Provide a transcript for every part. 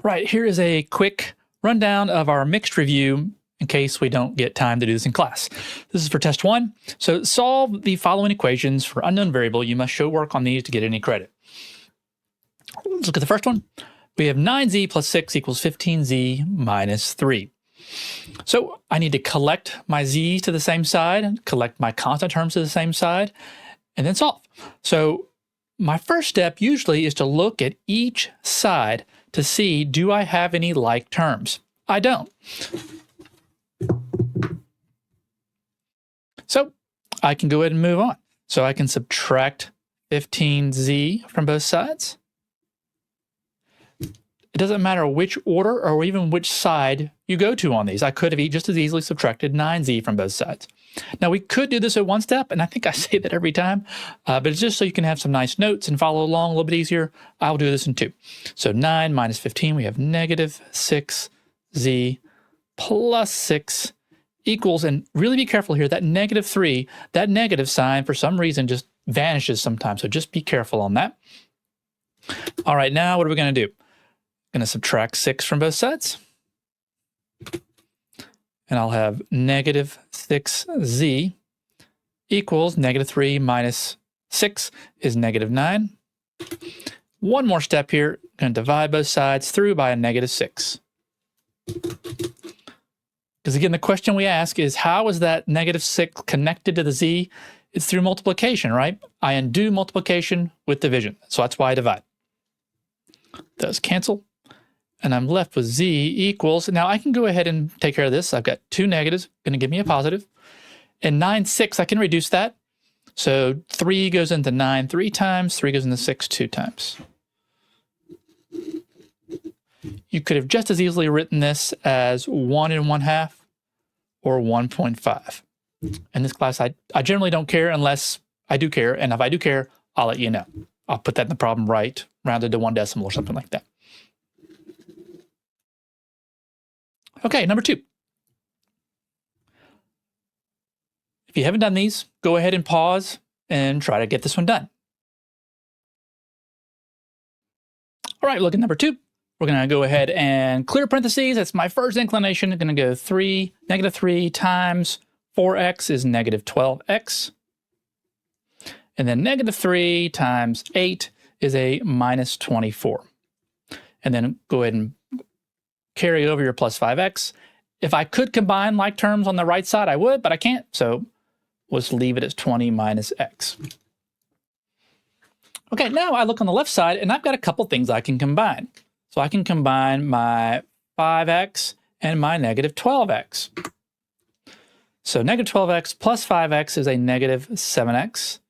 Right, here is a quick rundown of our mixed review in case we don't get time to do this in class. This is for test 1. So solve the following equations for unknown variable. You must show work on these to get any credit. Let's look at the first one. We have 9z plus 6 equals 15z minus 3. So I need to collect my z's to the same side, collect my constant terms to the same side, and then solve. So my first step usually is to look at each side to see, do I have any like terms? I don't. So I can go ahead and move on. So I can subtract 15z from both sides. It doesn't matter which order or even which side you go to on these. I could have just as easily subtracted 9z from both sides. Now we could do this at one step, and I think I say that every time, but it's just so you can have some nice notes and follow along a little bit easier. I'll do this in 2. So 9 minus 15, we have negative 6z plus 6 equals, and really be careful here, that negative 3, that negative sign for some reason just vanishes sometimes, so just be careful on that. All right, now what are we going to do? Going to subtract 6 from both sides. And I'll have negative 6z equals negative 3 minus 6 is negative 9. One more step here. Going to divide both sides through by a negative 6. Because again, the question we ask is, how is that negative 6 connected to the z? It's through multiplication, right? I undo multiplication with division. So that's why I divide. Those cancel. And I'm left with z equals, now I can go ahead and take care of this. I've got 2 negatives, going to give me a positive. And 9, 6, I can reduce that. So 3 goes into 9 3 times, 3 goes into 6 2 times. You could have just as easily written this as 1 1/2 or 1.5. In this class, I generally don't care unless I do care. And if I do care, I'll let you know. I'll put that in the problem right, rounded to 1 decimal or something like that. Okay, number 2. If you haven't done these, go ahead and pause and try to get this one done. All right, look at number 2. We're going to go ahead and clear parentheses. That's my first inclination. I'm going to go negative 3 times 4x is negative 12x. And then negative 3 times 8 is a minus 24. And then go ahead and carry over your plus 5x. If I could combine like terms on the right side, I would, but I can't. So let's leave it as 20 minus x. Okay, now I look on the left side, and I've got a couple things I can combine. So I can combine my 5x and my negative 12x. So negative 12x plus 5x is a negative 7x.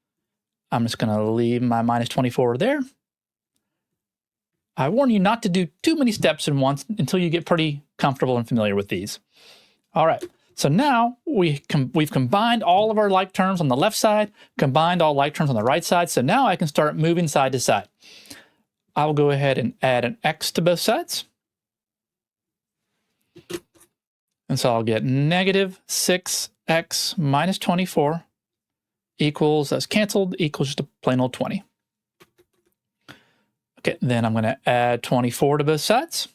I'm just going to leave my minus 24 there. I warn you not to do too many steps in once until you get pretty comfortable and familiar with these. All right, so now we've combined all of our like terms on the left side, combined all like terms on the right side, so now I can start moving side to side. I'll go ahead and add an x to both sides. And so I'll get negative 6x minus 24 equals, that's canceled, equals just a plain old 20. Okay, then I'm going to add 24 to both sides.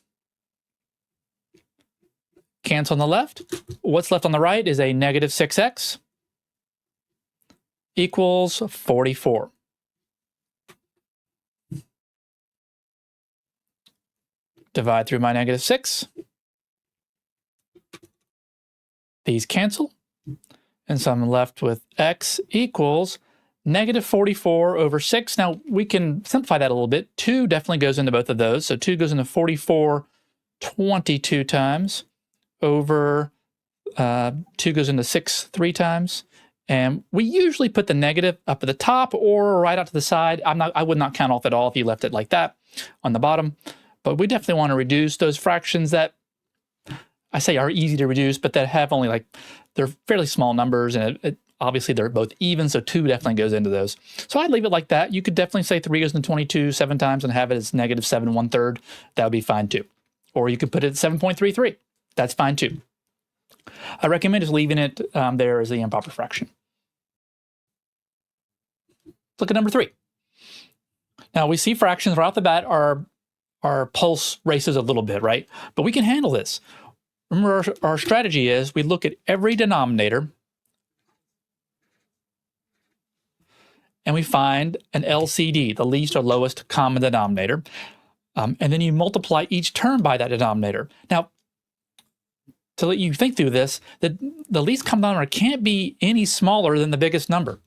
Cancel on the left. What's left on the right is a negative 6x equals 44. Divide through my negative 6. These cancel. And so I'm left with x equals negative 44 over 6. Now, we can simplify that a little bit. 2 definitely goes into both of those. So 2 goes into 44 22 times over 2 goes into 6 3 times. And we usually put the negative up at the top or right out to the side. I would not count off at all if you left it like that on the bottom. But we definitely want to reduce those fractions that I say are easy to reduce, but that have only they're fairly small numbers, and obviously they're both even, so 2 definitely goes into those. So I'd leave it like that. You could definitely say 3 goes into 22 7 times and have it as negative 7 1/3. That would be fine too. Or you could put it at 7.33. That's fine too. I recommend just leaving it there as the improper fraction. Look at number 3. Now we see fractions right off the bat are our pulse races a little bit, right? But we can handle this. Remember, our strategy is we look at every denominator and we find an LCD, the least or lowest common denominator. And then you multiply each term by that denominator. Now, to let you think through this, the least common denominator can't be any smaller than the biggest number,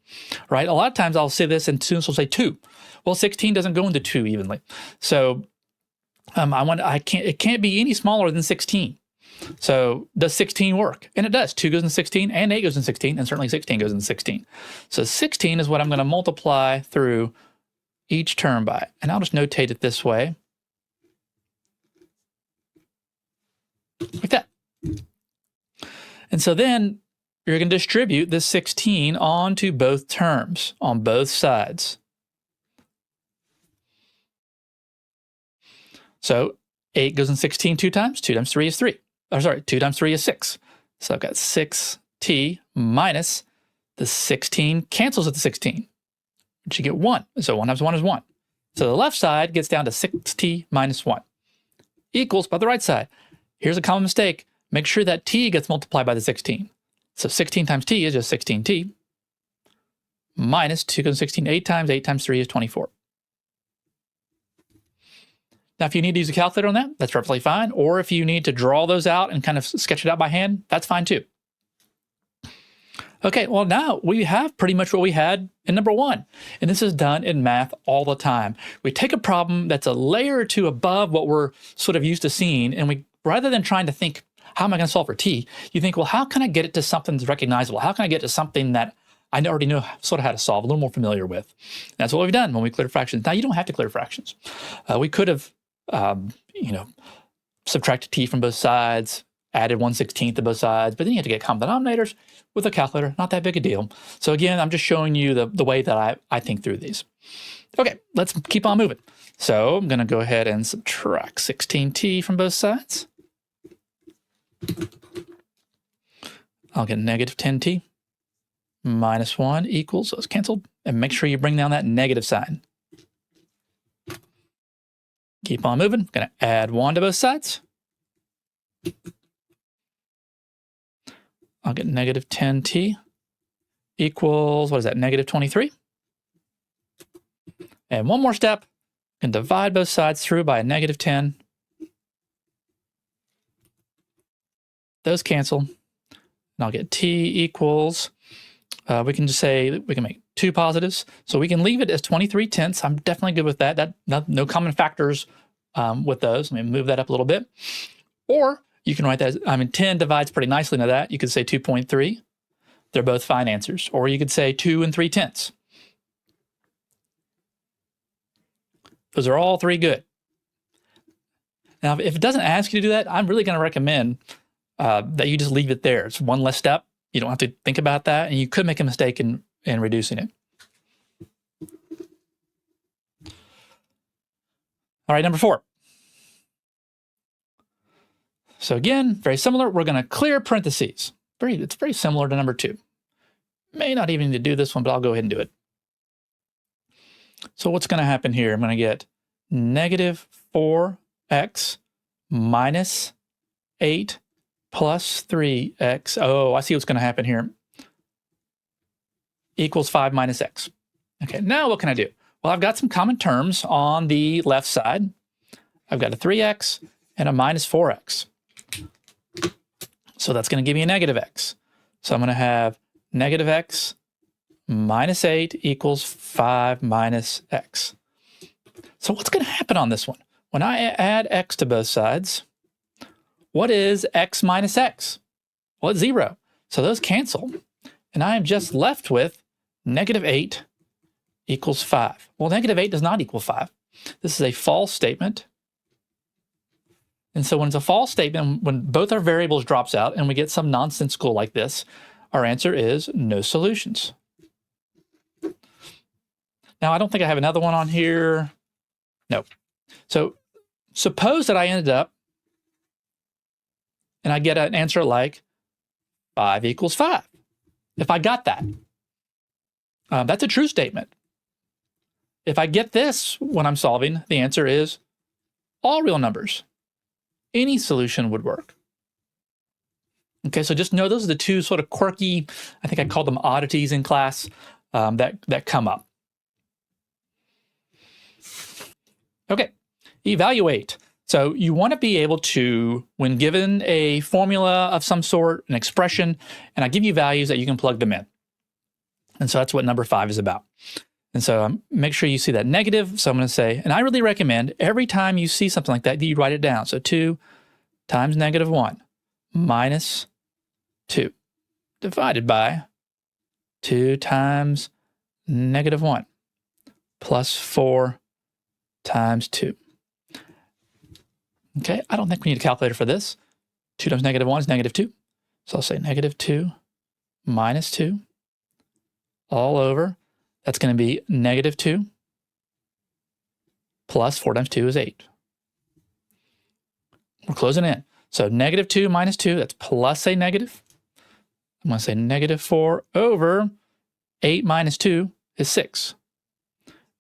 right? A lot of times I'll say this and students will say 2. Well, 16 doesn't go into 2 evenly. So it can't be any smaller than 16. So does 16 work? And it does. 2 goes in 16 and 8 goes in 16 and certainly 16 goes in 16. So 16 is what I'm going to multiply through each term by. And I'll just notate it this way. Like that. And so then you're going to distribute this 16 onto both terms, on both sides. So 8 goes in 16 2 times. 2 times 3 is 3. Or sorry, 2 times 3 is 6. So I've got 6t minus the 16 cancels at the 16, which you get 1. So 1 times 1 is 1. So the left side gets down to 6t minus 1 equals by the right side. Here's a common mistake. Make sure that t gets multiplied by the 16. So 16 times t is just 16t minus 2 goes in 16 8 times 3 is 24. Now, if you need to use a calculator on that, that's perfectly fine. Or if you need to draw those out and kind of sketch it out by hand, that's fine too. Okay, well now we have pretty much what we had in number 1. And this is done in math all the time. We take a problem that's a layer or two above what we're sort of used to seeing, and we, rather than trying to think, how am I going to solve for t? You think, well, how can I get it to something that's recognizable? How can I get to something that I already know sort of how to solve, a little more familiar with? And that's what we've done when we clear fractions. Now, you don't have to clear fractions. We could have subtracted t from both sides, added 1/16 to both sides, but then you have to get common denominators with a calculator. Not that big a deal. So again, I'm just showing you the way that I think through these. Okay, let's keep on moving. So I'm going to go ahead and subtract 16t from both sides. I'll get negative 10t minus 1 equals, so it's canceled. And make sure you bring down that negative sign. Keep on moving. Going to add 1 to both sides. I'll get negative 10t equals, what is that, negative 23. And one more step, and divide both sides through by a negative 10. Those cancel. And I'll get t equals, we can just say, we can make 2 positives. So we can leave it as 23/10. I'm definitely good with that. No common factors with those. Let me move that up a little bit. Or you can write that as, 10 divides pretty nicely into that. You could say 2.3. They're both fine answers. Or you could say 2 3/10. Those are all 3 good. Now, if it doesn't ask you to do that, I'm really going to recommend that you just leave it there. It's one less step. You don't have to think about that, and you could make a mistake in reducing it. All right, number 4. So again, very similar. We're going to clear parentheses. It's very similar to number 2. May not even need to do this one, but I'll go ahead and do it. So what's going to happen here? I'm going to get negative 4x minus 8 plus 3x. Oh, I see what's going to happen here. Equals 5 minus x. Okay, now what can I do? Well, I've got some common terms on the left side. I've got a 3x and a minus 4x. So that's going to give me a negative x. So I'm going to have negative x minus 8 equals 5 minus x. So what's going to happen on this one? When I add x to both sides, what is x minus x? Well, it's 0. So those cancel. And I am just left with negative 8 equals 5. Well, negative 8 does not equal 5. This is a false statement. And so when it's a false statement, when both our variables drops out and we get some nonsensical like this, our answer is no solutions. Now, I don't think I have another one on here. No. So suppose that I ended up and I get an answer like 5 equals 5. If I got that, that's a true statement. If I get this when I'm solving, the answer is all real numbers. Any solution would work. Okay, so just know those are the two sort of quirky, I think I called them oddities in class, that come up. Okay, evaluate. So you want to be able to, when given a formula of some sort, an expression, and I give you values that you can plug them in. And so that's what number 5 is about. And so make sure you see that negative. So I'm going to say, and I really recommend every time you see something like that, you write it down. So 2 times -1 minus 2 divided by 2 times -1 plus 4 times 2. Okay, I don't think we need a calculator for this. 2 times -1 is -2. So I'll say -2 minus 2 all over. That's going to be -2 plus 4 times 2 is 8. We're closing in. So -2 minus 2, that's plus a negative. I'm going to say -4 over 8 minus 2 is 6.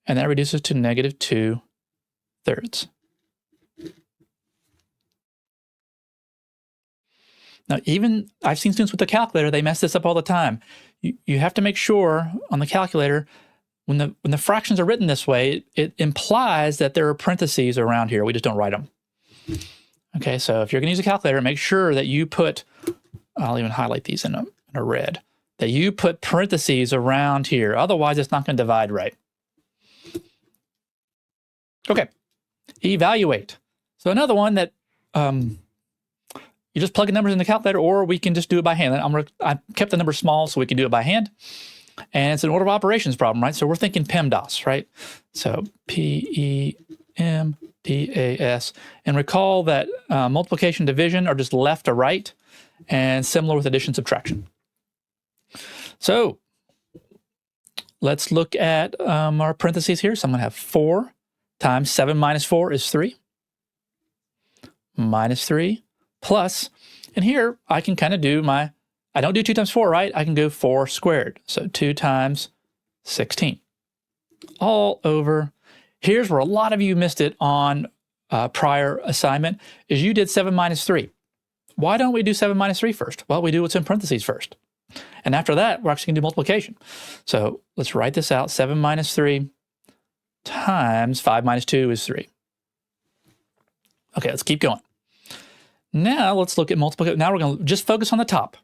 And that reduces to -2/3. Now, even I've seen students with the calculator, they mess this up all the time. You have to make sure on the calculator, when the fractions are written this way, it implies that there are parentheses around here. We just don't write them. Okay, so if you're going to use a calculator, make sure that you put, I'll even highlight these in a red, that you put parentheses around here. Otherwise, it's not going to divide right. Okay, evaluate. So another one that you just plug in numbers in the calculator, or we can just do it by hand. I kept the number small so we can do it by hand. And it's an order of operations problem, right? So we're thinking PEMDAS, right? So PEMDAS. And recall that multiplication and division are just left to right, and similar with addition and subtraction. So let's look at our parentheses here. So I'm going to have 4 times 7 minus 4 is 3. Minus 3 plus, and here I can kind of do I don't do 2 times 4, right? I can go 4 squared. So 2 times 16. All over. Here's where a lot of you missed it on prior assignment, is you did 7 minus 3. Why don't we do 7 minus 3 first? Well, we do what's in parentheses first. And after that, we're actually going to do multiplication. So let's write this out. 7 minus 3 times 5 minus 2 is 3. Okay, let's keep going. Now let's look at multiplication. Now we're going to just focus on the top.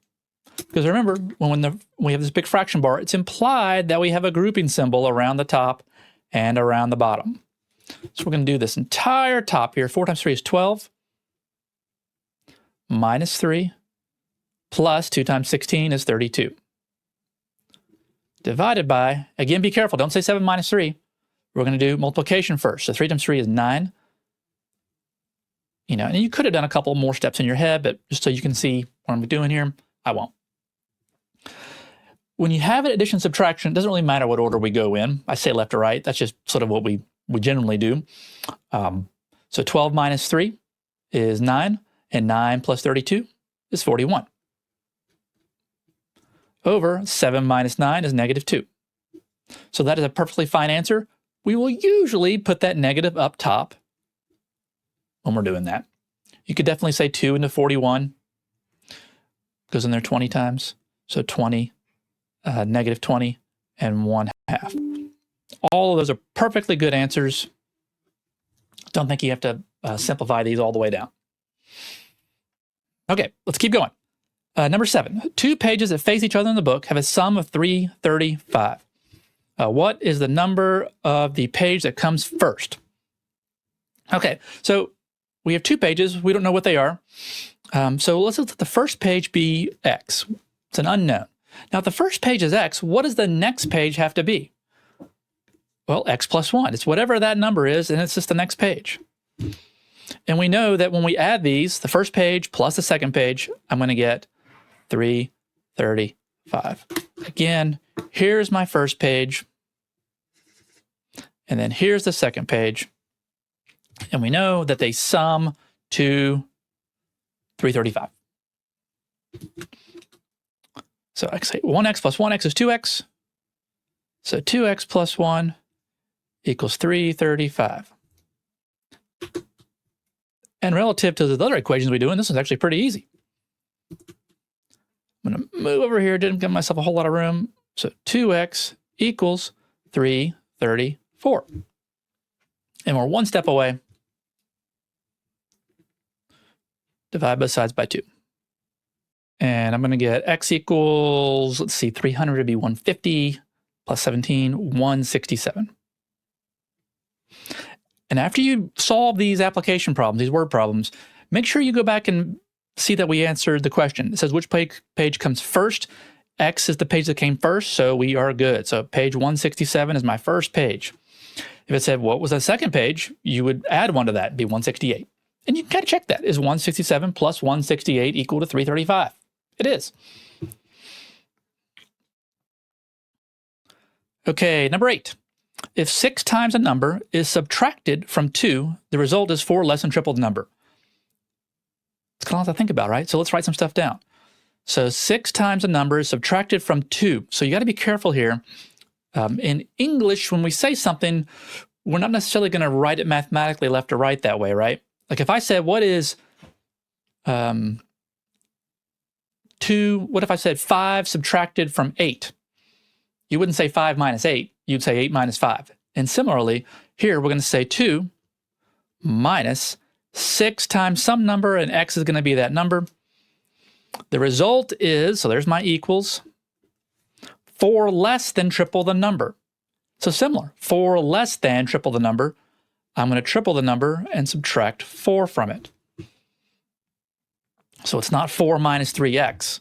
Because remember, when we have this big fraction bar, it's implied that we have a grouping symbol around the top and around the bottom. So we're going to do this entire top here. 4 times 3 is 12. Minus 3 plus 2 times 16 is 32. Divided by, again, be careful. Don't say 7 minus 3. We're going to do multiplication first. So 3 times 3 is 9. And you could have done a couple more steps in your head, but just so you can see what I'm doing here, I won't. When you have an addition subtraction, it doesn't really matter what order we go in. I say left to right. That's just sort of what we generally do. So 12 minus 3 is 9, and 9 plus 32 is 41. Over 7 minus 9 is -2. So that is a perfectly fine answer. We will usually put that negative up top when we're doing that. You could definitely say 2 into 41 goes in there 20 times. So 20, -20, and 1/2. All of those are perfectly good answers. Don't think you have to simplify these all the way down. Okay, let's keep going. Number 7, 2 pages that face each other in the book have a sum of 335. What is the number of the page that comes first? Okay, so we have 2 pages. We don't know what they are. So let's let the first page be X. It's an unknown. Now, if the first page is X, what does the next page have to be? Well, X plus 1. It's whatever that number is, and it's just the next page. And we know that when we add these, the first page plus the second page, I'm going to get 335. Again, here's my first page. And then here's the second page. And we know that they sum to 335. So I can say 1x plus 1x is 2x. So 2x plus 1 equals 335. And relative to the other equations we do, and this is actually pretty easy. I'm going to move over here, didn't give myself a whole lot of room. So 2x equals 334. And we're one step away. Divide both sides by 2. And I'm going to get x equals, let's see, 300 would be 150 plus 17, 167. And after you solve these application problems, these word problems, make sure you go back and see that we answered the question. It says which page comes first. X is the page that came first, so we are good. So page 167 is my first page. If it said what was the second page, you would add 1 to that, be 168. And you can kind of check that. Is 167 plus 168 equal to 335? It is. Okay, number 8. If 6 times a number is subtracted from 2, the result is 4 less than triple the number. It's kind of a lot to think about, right? So let's write some stuff down. So 6 times a number is subtracted from 2. So you got to be careful here. In English, when we say something, we're not necessarily going to write it mathematically left or right that way, right? Like if I said, what is 2, what if I said 5 subtracted from 8? You wouldn't say 5 minus 8, you'd say 8 minus 5. And similarly, here we're going to say 2 minus 6 times some number, and x is going to be that number. The result is, so there's my equals, 4 less than triple the number. So similar, 4 less than triple the number. I'm going to triple the number and subtract 4 from it. So it's not 4 minus 3x.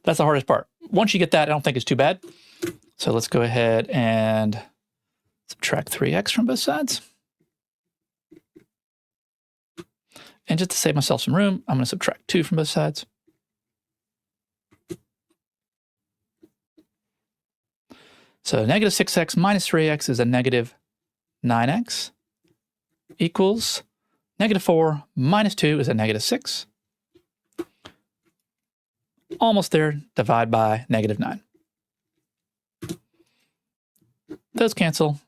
That's the hardest part. Once you get that, I don't think it's too bad. So let's go ahead and subtract 3x from both sides. And just to save myself some room, I'm going to subtract 2 from both sides. So negative 6x minus 3x is a negative 9x equals negative 4 minus 2 is a negative 6. Almost there, divide by negative 9. Those cancel.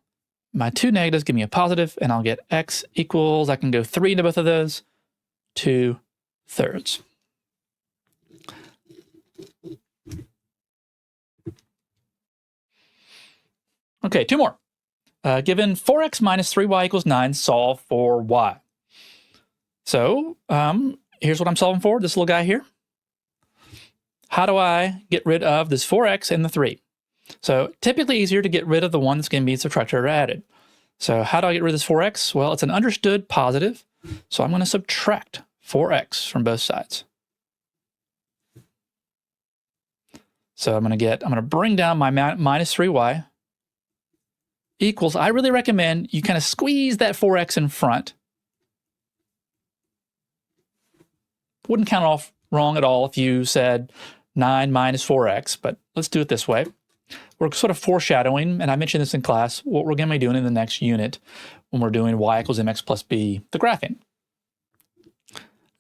My 2 negatives give me a positive, and I'll get x equals, I can go 3 into both of those, 2/3. Okay, 2 more. Given 4x minus 3y equals 9, solve for y. So here's what I'm solving for, this little guy here. How do I get rid of this 4x and the 3? So typically easier to get rid of the one that's going to be subtracted or added. So how do I get rid of this 4x? Well, it's an understood positive, so I'm going to subtract 4x from both sides. So I'm going to bring down my minus 3y equals, I really recommend you kind of squeeze that 4x in front. Wouldn't count off wrong at all if you said 9 minus 4x, but let's do it this way. We're sort of foreshadowing, and I mentioned this in class, what we're going to be doing in the next unit when we're doing y equals mx plus b, the graphing.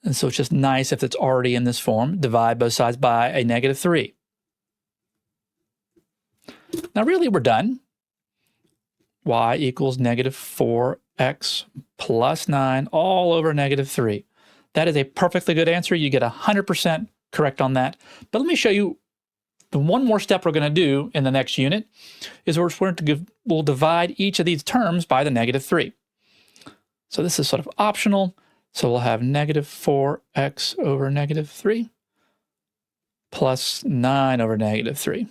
And so it's just nice if it's already in this form. Divide both sides by a negative 3. Now really we're done. Y equals negative 4x plus 9 all over negative 3. That is a perfectly good answer. You get 100% correct on that. But let me show you the one more step we're going to do in the next unit is we'll divide each of these terms by the negative 3. So this is sort of optional. So we'll have negative 4x over negative 3 plus 9 over negative 3.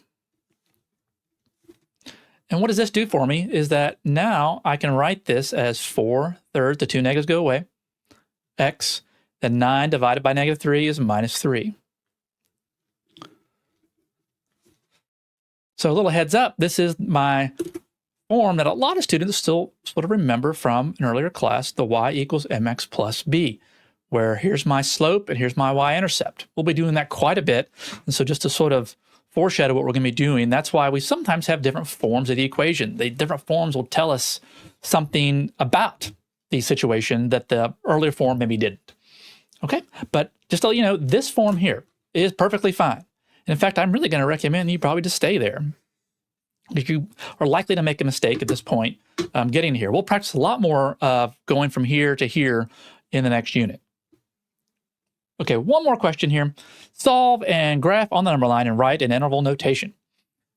And what does this do for me is that now I can write this as 4/3, the 2 negatives go away, x, then 9 divided by negative 3 is minus 3. So a little heads up, this is my form that a lot of students still sort of remember from an earlier class, the y equals mx plus b, where here's my slope and here's my y-intercept. We'll be doing that quite a bit. And so just to sort of foreshadow what we're going to be doing, that's why we sometimes have different forms of the equation. The different forms will tell us something about the situation that the earlier form maybe didn't. Okay, but just to let you know, this form here is perfectly fine. And in fact, I'm really going to recommend you probably just stay there. You are likely to make a mistake at this point getting here. We'll practice a lot more going from here to here in the next unit. Okay, one more question here. Solve and graph on the number line and write in interval notation.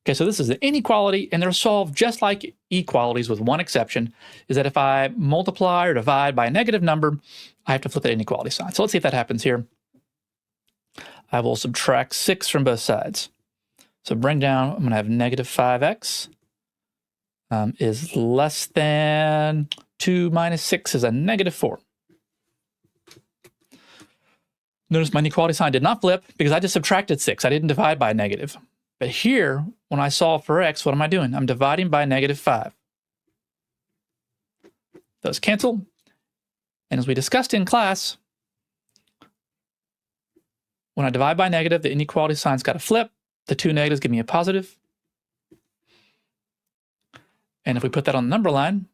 Okay, so this is an inequality, and they're solved just like equalities with one exception, is that if I multiply or divide by a negative number, I have to flip the inequality sign. So let's see if that happens here. I will subtract 6 from both sides. So bring down, I'm going to have negative 5x is less than 2 minus 6 is a negative 4. Notice my inequality sign did not flip because I just subtracted 6. I didn't divide by a negative. But here, when I solve for x, what am I doing? I'm dividing by negative 5. Those cancel. And as we discussed in class, when I divide by negative, the inequality sign's got to flip. The two negatives give me a positive. And if we put that on the number line,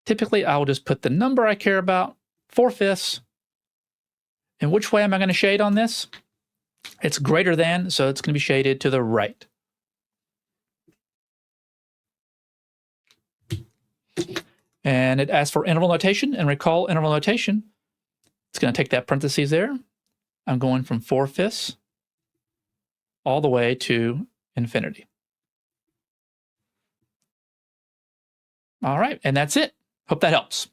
typically I will just put the number I care about, 4/5. And which way am I going to shade on this? It's greater than, so it's going to be shaded to the right. And it asks for interval notation, and recall interval notation. It's going to take that parentheses there. I'm going from 4/5 all the way to infinity. All right, and that's it. Hope that helps.